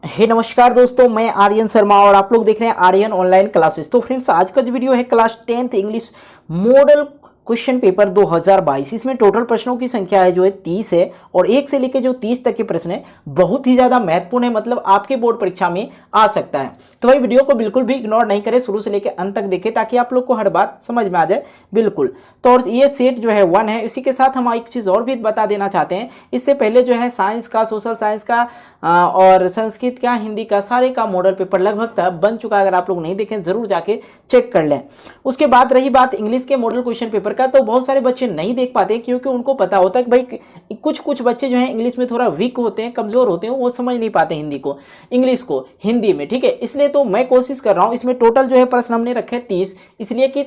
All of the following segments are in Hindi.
हे नमस्कार दोस्तों, मैं आर्यन शर्मा और आप लोग देख रहे हैं आर्यन ऑनलाइन क्लासेस। तो फ्रेंड्स, आज का जो वीडियो है class 10th English model question paper 2022। इसमें टोटल प्रश्नों की संख्या है जो है 30 है और 1 से लेकर जो 30 तक के प्रश्न है बहुत ही ज़्यादा महत्वपूर्ण है, मतलब आपके बोर्ड परीक्षा में आ सकता है। तो भाई वीडियो को बिल्कुल भी इग्नोर नहीं करें, शुरू से लेकर अंत तक देखें ताकि आप लोग को हर बात समझ में आ जाए। बिल्कुल। तो और ये सेट जो है 1 है। इसी के साथ हम एक चीज़ और भी बता देना चाहते हैं। इससे पहले जो है साइंस का, सोशल साइंस का और संस्कृत का, हिंदी का, सारे का मॉडल पेपर लगभग तक बन चुका है। अगर आप लोग नहीं देखें जरूर जाके चेक कर लें। उसके बाद रही बात इंग्लिश के मॉडल क्वेश्चन पेपर का, तो बहुत सारे बच्चे नहीं देख पाते क्योंकि उनको पता होता है कि भाई कुछ बच्चे जो हैं इंग्लिश में थोड़ा वीक होते हैं, कमजोर होते हैं, वो समझ नहीं पाते हिंदी को, इंग्लिश को हिंदी में। ठीक है, इसलिए तो मैं कोशिश कर रहा हूँ। इसमें टोटल जो है प्रश्न हमने रखे 30, इसलिए कि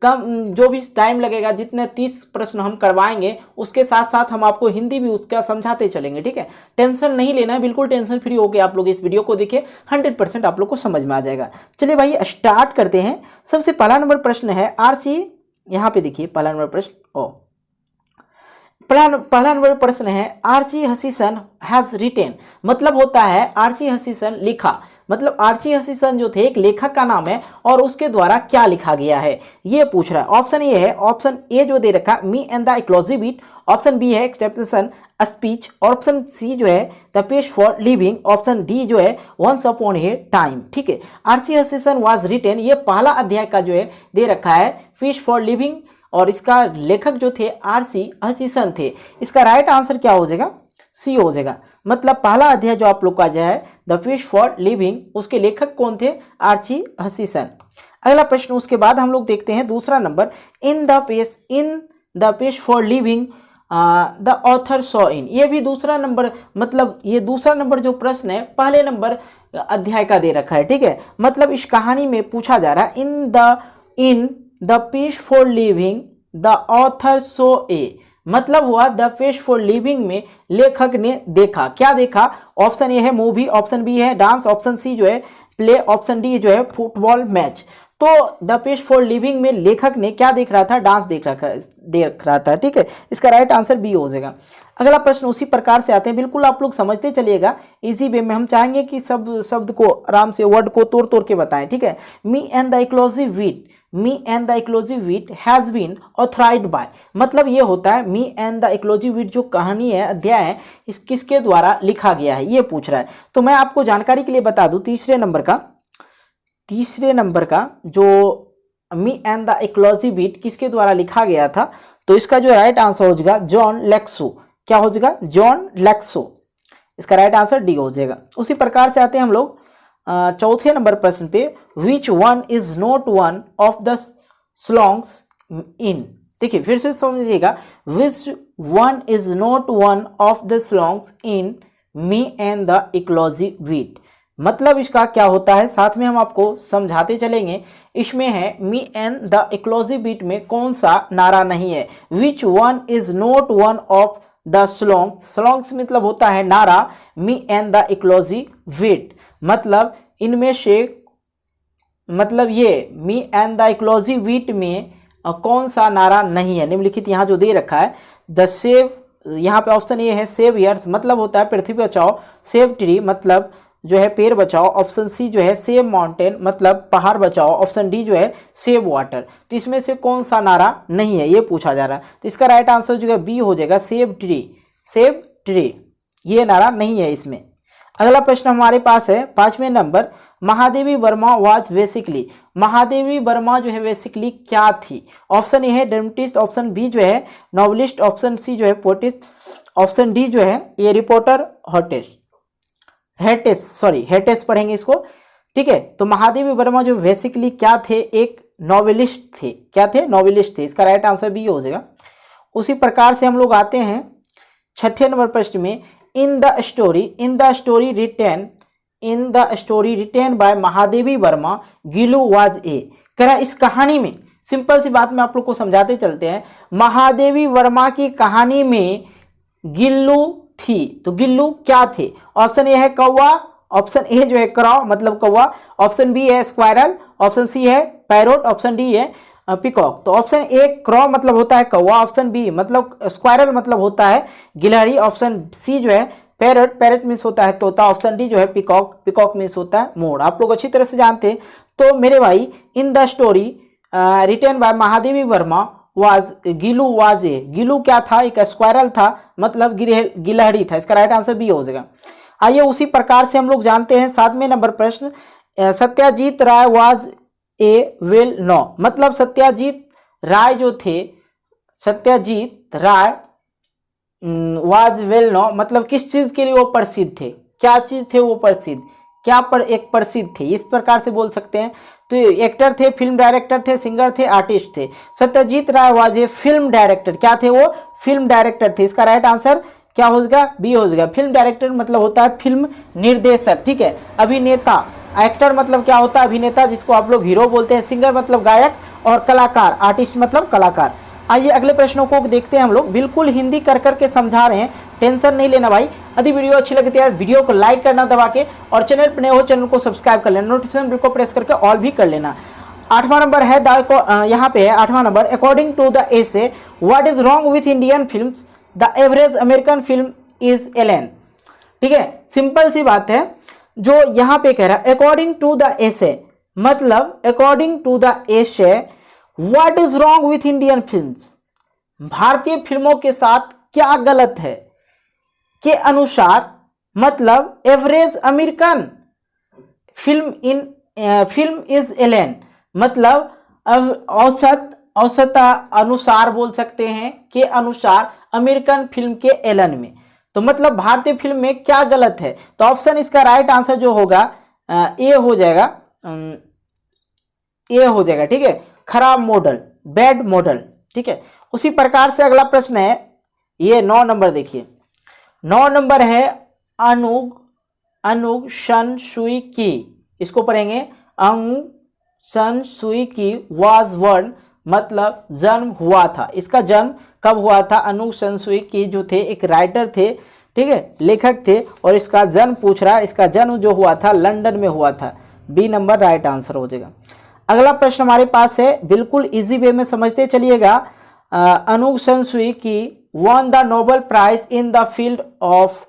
कम जो भी टाइम लगेगा, जितने 30 प्रश्न हम करवाएंगे उसके साथ साथ हम आपको हिंदी भी उसका समझाते चलेंगे। ठीक है, टेंशन नहीं लेना है, बिल्कुल टेंशन फ्री होकर आप लोग इस वीडियो को देखिए, 100% आप लोग को समझ में आ जाएगा। चलिए भाई स्टार्ट करते हैं। सबसे पहला नंबर प्रश्न है आरसी, यहाँ पे देखिए पहला नंबर प्रश्न। पहला नंबर प्रश्न है आरसी हसीसन हैज रिटेन, मतलब होता है आरसी हसीसन लिखा, मतलब आरसी हसीसन जो थे एक लेखक का नाम है और उसके द्वारा क्या लिखा गया है ये पूछ रहा है। ऑप्शन ए है, ऑप्शन ए जो दे रखा me and the exclusive beat, option B है एक्सेप्टेशन स्पीच, ऑप्शन सी जो है the pace for living, option D जो है वंस अपॉन ए टाइम। ठीक है, आरसी हसीसन वाज रिटेन, ये पहला अध्याय का जो है दे रखा है फिश फॉर लिविंग और इसका लेखक जो थे आरसी हसीसन थे। इसका राइट आंसर क्या हो जाएगा? सी हो जाएगा। मतलब पहला अध्याय जो आप लोग का जो है द फिश फॉर लिविंग, उसके लेखक कौन थे? आरसी हसीसन। अगला प्रश्न उसके बाद हम लोग देखते हैं दूसरा number, in the pace for living the author saw in, ये भी दूसरा नंबर, मतलब ये दूसरा नंबर जो प्रश्न है पहले नंबर अध्याय का दे रखा है। ठीक है, मतलब इस कहानी में पूछा जा रहा है in the pace for living the author so A, मतलब हुआ द पेश फॉर लिविंग में लेखक ने देखा, क्या देखा? ऑप्शन ए है मूवी, ऑप्शन बी है डांस, ऑप्शन सी जो है प्ले, ऑप्शन डी जो है फुटबॉल मैच। तो द पेश फॉर लिविंग में लेखक ने क्या देख रहा था? डांस देख रहा था। ठीक है, इसका राइट आंसर बी हो जाएगा। अगला प्रश्न उसी प्रकार से आते हैं, बिल्कुल आप लोग समझते चलिएगा इजी वे में। हम चाहेंगे कि सब शब्द को आराम से, वर्ड को तोड़ तोड़ के बताएं। ठीक है, me and the exclusive wit has been authorized by, मतलब ये होता है me and the exclusive wit जो कहानी है, अध्याय है, इस किसके द्वारा लिखा गया है ये पूछ रहा है। तो मैं आपको जानकारी के लिए बता दूं, तीसरे नंबर का जो मी एंड द इक्लोजिव वीट किसके द्वारा लिखा गया था, तो इसका जो राइट आंसर हो जाएगा जॉन लेक्सो। क्या हो जाएगा? जॉन लेक्सो। इसका राइट आंसर डी हो जाएगा। उसी प्रकार से आते हैं हम लोग चौथे नंबर प्रश्न पे, which one is not one of the slogans in, देखिए फिर से समझिएगा, which one is not one of the slogans in me and the exclusive wit, मतलब इसका क्या होता है, साथ में हम आपको समझाते चलेंगे। इसमें है me and the exclusive wit में कौन सा नारा नहीं है? Which one is not one of the slogans मतलब होता है नारा, me and the exclusive wit, मतलब इनमें से, मतलब ये me and the exclusive wit में कौन सा नारा नहीं है? निम्नलिखित यहाँ जो दे रखा है द सेव, यहाँ पे ऑप्शन ए है सेव अर्थ, मतलब होता है पृथ्वी बचाओ, सेव ट्री मतलब जो है पेड़ बचाओ, ऑप्शन सी जो है सेव माउंटेन मतलब पहाड़ बचाओ, ऑप्शन डी जो है सेव वाटर। तो इसमें से कौन सा नारा नहीं है ये पूछा जा रहा है। तो इसका राइट आंसर जो है बी हो जाएगा, सेव ट्री, ये नारा नहीं है इसमें। अगला प्रश्न हमारे पास है 5वें number, Mahadevi Verma was basically, Mahadevi Verma जो है बेसिकली क्या थी? ऑप्शन ए है ड्रामेटिस्ट, ऑप्शन बी जो है नॉवलिस्ट, ऑप्शन सी जो है पोएटिस्ट, ऑप्शन डी जो है ये रिपोर्टर हेटेस पढ़ेंगे इसको। ठीक है, तो महादेवी वर्मा जो बेसिकली क्या थे? एक नॉवेलिस्ट थे। क्या थे? नॉवेलिस्ट थे। इसका राइट आंसर बी हो जाएगा। उसी प्रकार से हम लोग आते हैं 6ठे नंबर प्रश्न में, इन the story written by Mahadevi Verma Gillu was ए, कह रहा इस कहानी में, सिंपल सी बात में आप लोग को समझाते चलते हैं, महादेवी वर्मा की कहानी में गिल्लू थी, तो गिल्लू क्या थे? ऑप्शन ए है कौवा, ऑप्शन ए जो है क्रॉ मतलब कौवा, ऑप्शन बी है स्क्वायरल, ऑप्शन सी है पैरोट, ऑप्शन डी है पिकॉक। तो ऑप्शन ए क्रॉ मतलब होता है कौवा, ऑप्शन बी मतलब स्क्वायरल मतलब होता है गिलहरी, ऑप्शन सी जो है पैरट, पैरट मीन्स होता है तोता। ऑप्शन डी जो है पिकॉक, पिकॉक मीन्स होता है मोर। आप लोग अच्छी तरह से जानते हैं। तो मेरे भाई in the story written by Mahadevi Verma was Gillu was a, Gillu क्या था, एक स्क्वायरल था, मतलब गिलहरी था। इसका राइट आंसर बी हो जाएगा। आइए उसी प्रकार से हम लोग जानते हैं 7वें नंबर प्रश्न, सत्यजीत राय वाज ए वेल नो, मतलब सत्यजीत राय जो थे, सत्यजीत राय वाज वेल नो, मतलब किस चीज के लिए वो प्रसिद्ध थे, क्या चीज थे वो प्रसिद्ध, क्या पर एक प्रसिद्ध थे, इस प्रकार से बोल सकते हैं। तो एक्टर थे, फिल्म डायरेक्टर थे, सिंगर थे, आर्टिस्ट थे। सत्यजीत राय वाज ए फिल्म डायरेक्टर, क्या थे वो, फिल्म डायरेक्टर थे। इसका राइट आंसर क्या हो जाएगा, बी हो जाएगा। फिल्म डायरेक्टर मतलब होता है फिल्म निर्देशक, ठीक है। अभिनेता, एक्टर मतलब क्या होता है, अभिनेता जिसको आप लोग हीरो बोलते हैं। सिंगर मतलब गायक, और कलाकार, आर्टिस्ट मतलब कलाकार। आइए अगले प्रश्नों को देखते हैं हम लोग। बिल्कुल हिंदी कर करके समझा रहे हैं, टेंशन नहीं लेना भाई। यदि वीडियो अच्छी लगी तो यार वीडियो को लाइक करना दबा के, और चैनल पर नए हो चैनल को सब्सक्राइब कर लेना, नोटिफिकेशन बिल को प्रेस करके ऑल भी कर लेना। 8वां नंबर है यहाँ पे है 8वां number, according to the essay what is wrong with Indian films, the average American film is alien. ठीक है, सिंपल सी बात है। जो यहाँ पे कह रहा है अकॉर्डिंग टू द एसे, मतलब according to the essay what is wrong with Indian films, भारतीय फिल्मों के साथ क्या गलत है के अनुसार, मतलब average American film is alien, मतलब अब औसत अनुसार बोल सकते हैं, के अनुसार अमेरिकन फिल्म के एलन में। तो मतलब भारतीय फिल्म में क्या गलत है, तो ऑप्शन इसका राइट आंसर जो होगा ए हो जाएगा, ए हो जाएगा। ठीक है, खराब मॉडल, बैड मॉडल। ठीक है, उसी प्रकार से अगला प्रश्न है ये 9 नंबर, देखिए 9 नंबर है अनुग सन सुई की, इसको पढ़ेंगे अंग सन सुई की वाज वर्न, मतलब जन्म हुआ था। इसका जन्म कब हुआ था, अनुग सन सुई की जो थे एक राइटर थे, ठीक है, लेखक थे, और इसका जन्म पूछ रहा है। इसका जन्म जो हुआ था लंदन में हुआ था। बी नंबर राइट आंसर हो जाएगा। अगला प्रश्न हमारे पास है, बिल्कुल इजी वे में समझते चलिएगा। अनुग San Suu Kyi won the Nobel prize in the field of,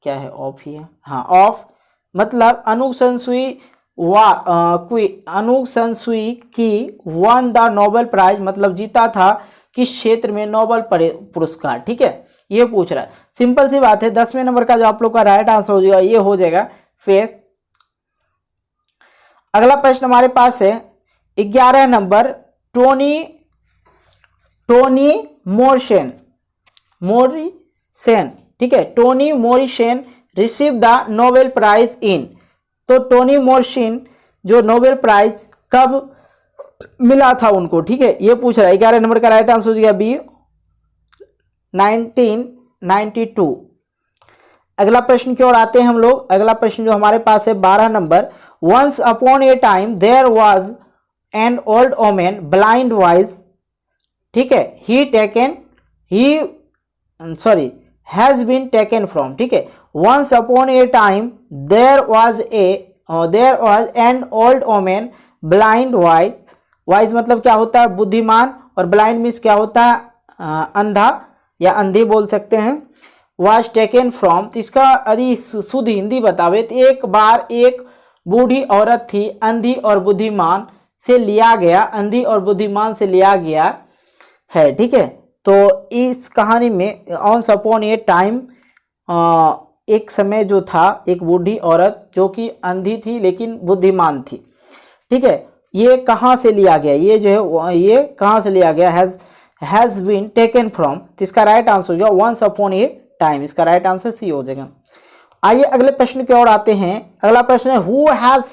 क्या है ऑफ ही है, हाँ ऑफ, मतलब अनुग San Suu Kyi won the Nobel prize, मतलब जीता था किस क्षेत्र में नोबेल पुरस्कार। ठीक है, ये पूछ रहा है। सिंपल सी बात है। 10वें नंबर का जो आप लोग का राइट आंसर हो जाएगा ये हो जाएगा फेस। अगला प्रश्न हमारे पास है 11 नंबर, टोनी मोरिसन, ठीक है, Toni Morrison receive the Nobel prize in, तो टोनी मोरिसन जो नोबेल प्राइज कब मिला था उनको, ठीक है, ये पूछ रहा है। 11 नंबर का राइट आंसर हो जाएगा बी 1992। अगला प्रश्न की ओर आते हैं हम लोग। अगला प्रश्न जो हमारे पास है 12 number, once upon a time there was an old woman blind wise, ठीक है, हैज बीन टेकन फ्रॉम, ठीक है, once upon a time there was an old woman blind wise मतलब क्या होता है, बुद्धिमान, और ब्लाइंड मीन्स क्या होता है, अंधा या अंधी बोल सकते हैं। वाज टेकन फ्रॉम, तो इसका यदि शुद्ध हिंदी बतावे तो एक बार एक बूढ़ी औरत थी, अंधी और बुद्धिमान से लिया गया, अंधी और बुद्धिमान से लिया गया है। ठीक है, तो इस कहानी में ऑन्स अपॉन ए टाइम, एक समय जो था एक बूढ़ी औरत जो कि अंधी थी लेकिन बुद्धिमान थी। ठीक है, ये कहाँ से लिया गया, ये जो है ये कहाँ से लिया गया, हैज बीन टेकन फ्रॉम, तो इसका राइट आंसर हो जाएगा वंस अपॉन ए टाइम। इसका राइट आंसर सी हो जाएगा। आइए अगले प्रश्न की ओर आते हैं। अगला प्रश्न है who has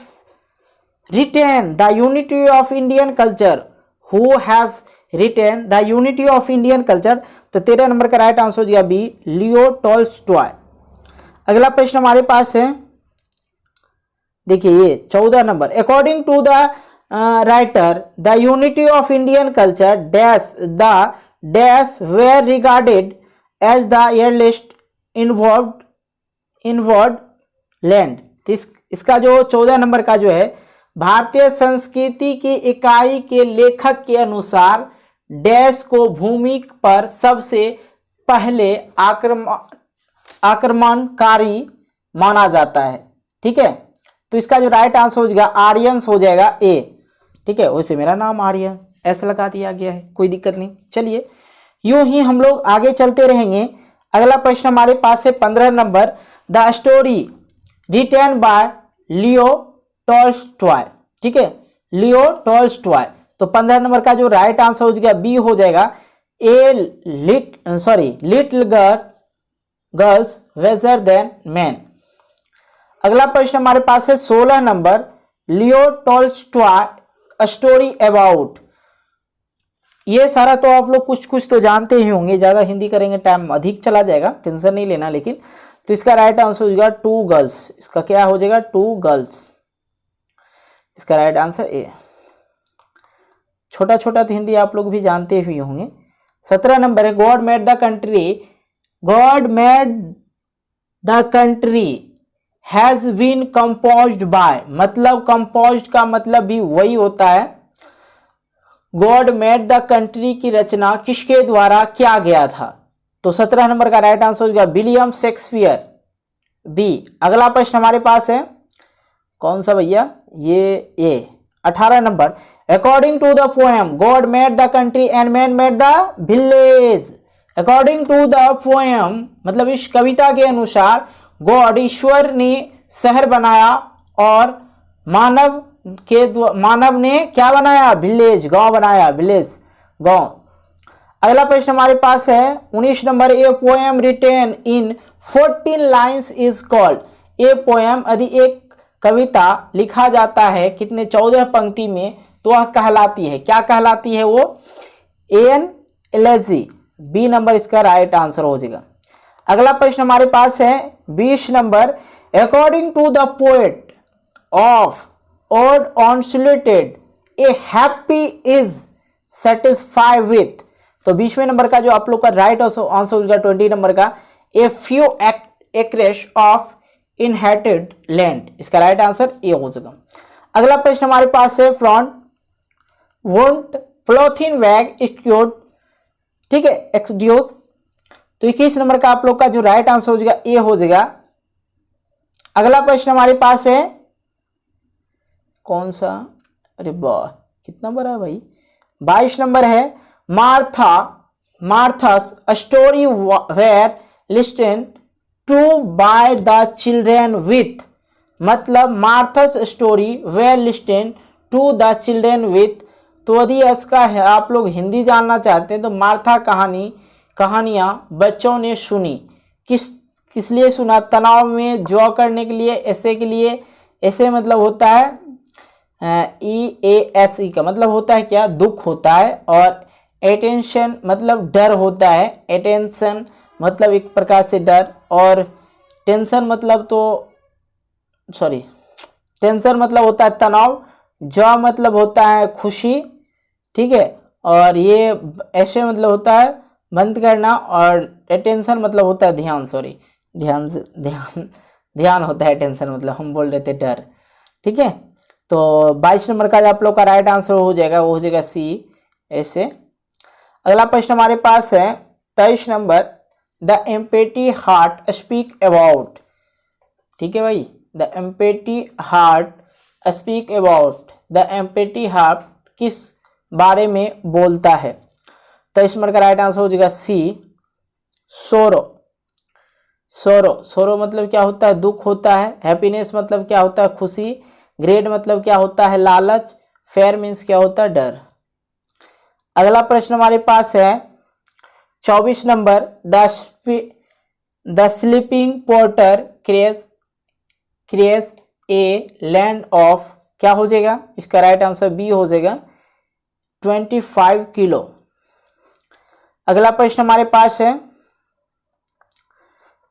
retain the unity of Indian culture, who has retain the unity of Indian culture, तो 13 नंबर का राइट आंसर हो जाएगा बी लियो टॉल्स्टॉय। अगला प्रश्न हमारे पास है, देखिए ये 14 number, according to the writer the unity of Indian culture dash were regarded as the earliest involved land. इसका जो 14 नंबर का जो है, भारतीय संस्कृति की इकाई के लेखक के अनुसार डैश को भूमि पर सबसे पहले आक्रमणकारी माना जाता है। ठीक है, तो इसका जो राइट आंसर हो जाएगा आर्यंस हो जाएगा ए। ठीक है, वैसे मेरा नाम आर्यन ऐसा लगा दिया गया है, कोई दिक्कत नहीं। चलिए यूं ही हम लोग आगे चलते रहेंगे। अगला प्रश्न हमारे पास है 15 number, the story written by Leo Tolstoy. ठीक है, लियो टॉल्स्टॉय। तो 15 नंबर का जो राइट आंसर हो जाएगा बी हो जाएगा, a little girls wiser than man. अगला प्रश्न हमारे पास है 16 number, Leo Tolstoy a story about. ये सारा तो आप लोग कुछ कुछ तो जानते ही होंगे, ज्यादा हिंदी करेंगे टाइम अधिक चला जाएगा, टेंशन नहीं लेना। लेकिन तो इसका राइट आंसर हो जाएगा टू गर्ल्स। इसका क्या हो जाएगा, टू गर्ल्स। इसका राइट आंसर ए। छोटा छोटा तो हिंदी आप लोग भी जानते ही होंगे। 17 नंबर है, God made the country has been composed by. मतलब कंपोज्ड का मतलब भी वही होता है, गॉड मेड द कंट्री की रचना किसके द्वारा किया गया था। तो 17 नंबर का राइट आंसर हो गया विलियम शेक्सपियर, बी। अगला प्रश्न हमारे पास है कौन सा भैया, ये 18 number, according to the poem God made the country and man made the village. According to the poem मतलब इस कविता के अनुसार गॉड ईश्वर ने शहर बनाया और मानव ने क्या बनाया, विलेज गांव बनाया, विलेज गांव। अगला प्रश्न हमारे पास है 19 number, a poem written in 14 lines is called. A poem यदि एक कविता लिखा जाता है कितने 14 पंक्ति में तो वह कहलाती है, क्या कहलाती है वो, एन एलेजी, बी नंबर इसका राइट आंसर हो जाएगा। अगला प्रश्न हमारे पास है 20 number, according to the poet of ode on solitude a happy is satisfied with. तो 20वें नंबर का जो आप लोग का राइट आंसर होगा 20 नंबर का, a few acres of inherited land. इसका राइट आंसर ए हो जाएगा। अगला प्रश्न हमारे पास है फ्रॉम वोंट प्लोथिन वैग एक्यूट। ठीक है, एक्सड्यूस। तो 21 नंबर का आप लोग का जो राइट आंसर हो जाएगा ए हो जाएगा। अगला प्रश्न हमारे पास है कौन सा, अरे वाह कितना बड़ा है भाई, 22 नंबर है, Martha's a story were listen to by the children with. मतलब Martha's story were listen to the children with. तो यदि इसका आप लोग हिंदी जानना चाहते हैं तो मार्था कहानियां बच्चों ने सुनी, किस लिए सुना, तनाव में जॉ करने के लिए, ऐसे के लिए। ऐसे मतलब होता है EASE का मतलब होता है क्या, दुख होता है। और अटेंशन मतलब डर होता है, अटेंशन मतलब एक प्रकार से डर। और टेंशन मतलब टेंशन मतलब होता है तनाव, जॉ मतलब होता है खुशी। ठीक है, और ये ऐसे मतलब होता है बंद करना। और अटेंशन मतलब होता है ध्यान, ध्यान होता है अटेंशन मतलब, हम बोल रहे थे डर। ठीक है, तो 22 नंबर का आप लोग का राइट आंसर हो जाएगा वो हो जाएगा सी, ऐसे। अगला प्रश्न हमारे पास है 23 number, the empty heart speak about. ठीक है भाई, the empty heart speak about. The empty heart किस बारे में बोलता है। 23 नंबर का राइट आंसर हो जाएगा सी, सोरो। सोरो मतलब क्या होता है, दुख होता है। हैप्पीनेस मतलब क्या होता है, खुशी। ग्रेड मतलब क्या होता है, लालच। फेयर मीन्स क्या होता है, डर। अगला प्रश्न हमारे पास है 24 number, the sleeping porter creates a land of. क्या हो जाएगा, इसका राइट आंसर बी हो जाएगा 25 किलो। अगला प्रश्न हमारे पास है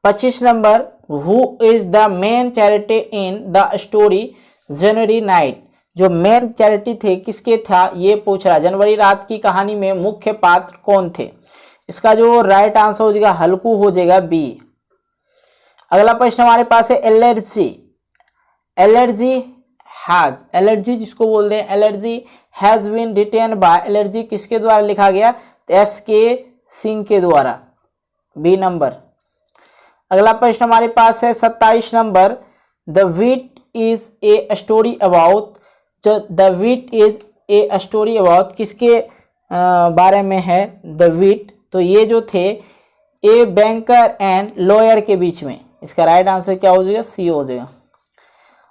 25 number, who is the main charity in the story January night. जो मेन चैरिटी थे किसके था ये पूछ रहा है, जनवरी रात की कहानी में मुख्य पात्र कौन थे। इसका जो राइट आंसर हो जाएगा हल्कू हो जाएगा बी। अगला प्रश्न हमारे पास है एलर्जी जिसको बोलते हैं, allergy has been written by. Allergy किसके द्वारा लिखा गया, SK सिंह के द्वारा, बी नंबर। अगला प्रश्न हमारे पास है 27 number, the wit is a story about, जो the wit is a story about किसके बारे में है द विट, तो ये जो थे ए बैंकर एंड लॉयर के बीच में, इसका राइट आंसर क्या हो जाएगा, सी हो जाएगा।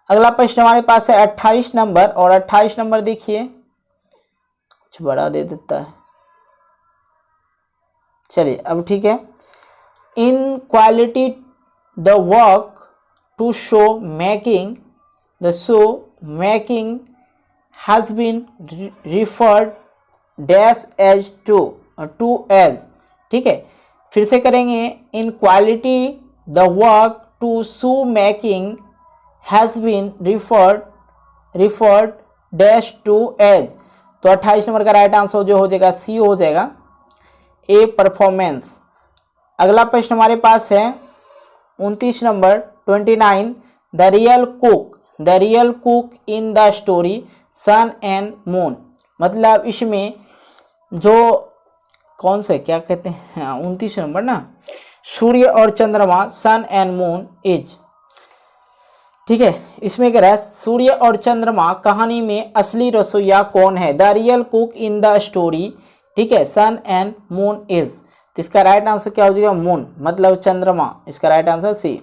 अगला प्रश्न हमारे पास है 28 नंबर, और 28 नंबर देखिए, कुछ बड़ा दे देता है, चलिए अब ठीक है। In quality the work to show making, the show making has been referred dash as to as, ठीक है, फिर से करेंगे। In quality the work to show making has been referred dash to as, तो 28 नंबर का राइट आंसर जो हो जाएगा सी हो जाएगा, ए परफॉर्मेंस। अगला प्रश्न हमारे पास है 29 number 29, the real cook in the story sun and moon, मतलब इसमें जो कौन से क्या कहते हैं, 29 नंबर ना, सूर्य और चंद्रमा, सन एंड मून इज, ठीक है, इसमें कह रहा है सूर्य और चंद्रमा कहानी में असली रसोईया कौन है, the real cook in the story, ठीक है, सन एंड मून इज, तो इसका राइट आंसर क्या हो जाएगा, मून मतलब चंद्रमा, इसका राइट आंसर सी।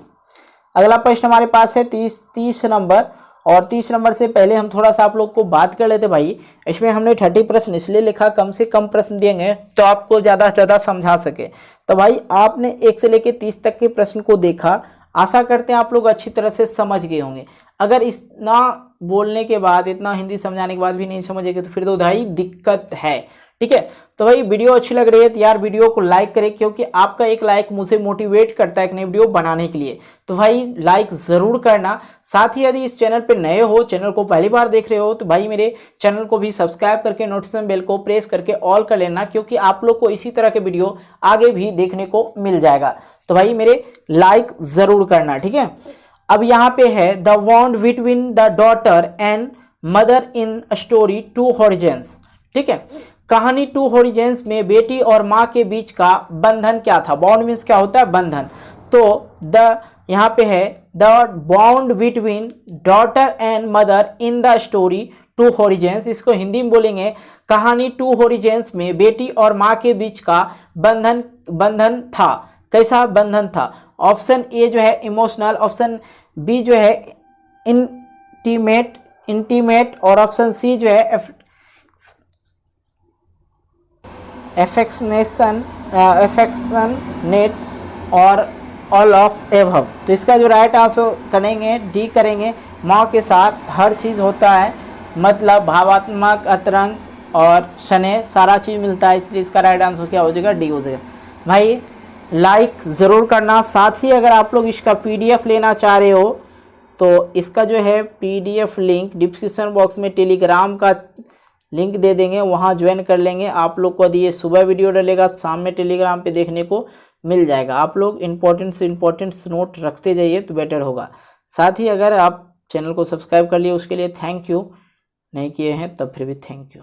अगला प्रश्न हमारे पास है 30 नंबर, और 30 नंबर से पहले हम थोड़ा सा आप लोग को बात कर लेते भाई, इसमें हमने 30 प्रश्न इसलिए लिखा, कम से कम प्रश्न देंगे तो आपको ज़्यादा से ज़्यादा समझा सके। तो भाई आपने 1 से लेकर 30 तक के प्रश्न को देखा, आशा करते हैं आप लोग अच्छी तरह से समझ गए होंगे। अगर इतना बोलने के बाद, इतना हिंदी समझाने के बाद भी नहीं समझेंगे तो फिर तो भाई दिक्कत है, ठीक है। तो भाई वीडियो अच्छी लग रही है तो यार वीडियो को लाइक करें, क्योंकि आपका एक लाइक मुझे मोटिवेट करता है एक नई वीडियो बनाने के लिए, तो भाई लाइक ज़रूर करना। साथ ही यदि इस चैनल पे नए हो, चैनल को पहली बार देख रहे हो, तो भाई मेरे चैनल को भी सब्सक्राइब करके नोटिफिकेशन बेल को प्रेस करके ऑल कर लेना, क्योंकि आप लोग को इसी तरह के वीडियो आगे भी देखने को मिल जाएगा। तो भाई मेरे लाइक ज़रूर करना, ठीक है। अब यहाँ पे है the bond between the daughter and mother in story two horizons, ठीक है, कहानी टू हॉरिजन्स में बेटी और माँ के बीच का बंधन क्या था, बॉन्ड मीन्स क्या होता है, बंधन। तो द यहाँ पे है the bond between daughter and mother in the story two horizons, इसको हिंदी में बोलेंगे कहानी टू हॉरिजन्स में बेटी और माँ के बीच का बंधन था। कैसा बंधन था, ऑप्शन ए जो है इमोशनल, ऑप्शन बी जो है इंटीमेट, और ऑप्शन सी जो है एफेक्शनेट, और ऑल ऑफ एबव। तो इसका जो राइट आंसर करेंगे डी करेंगे, माँ के साथ हर चीज़ होता है, मतलब भावात्मक, अंतरंग और स्नेह सारा चीज़ मिलता है, इसलिए इसका राइट आंसर क्या हो जाएगा, डी हो जाएगा। भाई लाइक ज़रूर करना। साथ ही अगर आप लोग इसका PDF लेना चाह रहे हो तो इसका जो है PDF लिंक डिस्क्रिप्शन बॉक्स में टेलीग्राम का लिंक दे देंगे, वहाँ ज्वाइन कर लेंगे। आप लोग को यदि ये सुबह वीडियो डलेगा शाम में टेलीग्राम पे देखने को मिल जाएगा। आप लोग इंपॉर्टेंट नोट रखते जाइए तो बेटर होगा। साथ ही अगर आप चैनल को सब्सक्राइब कर लिए उसके लिए थैंक यू, नहीं किए हैं तब फिर भी थैंक यू।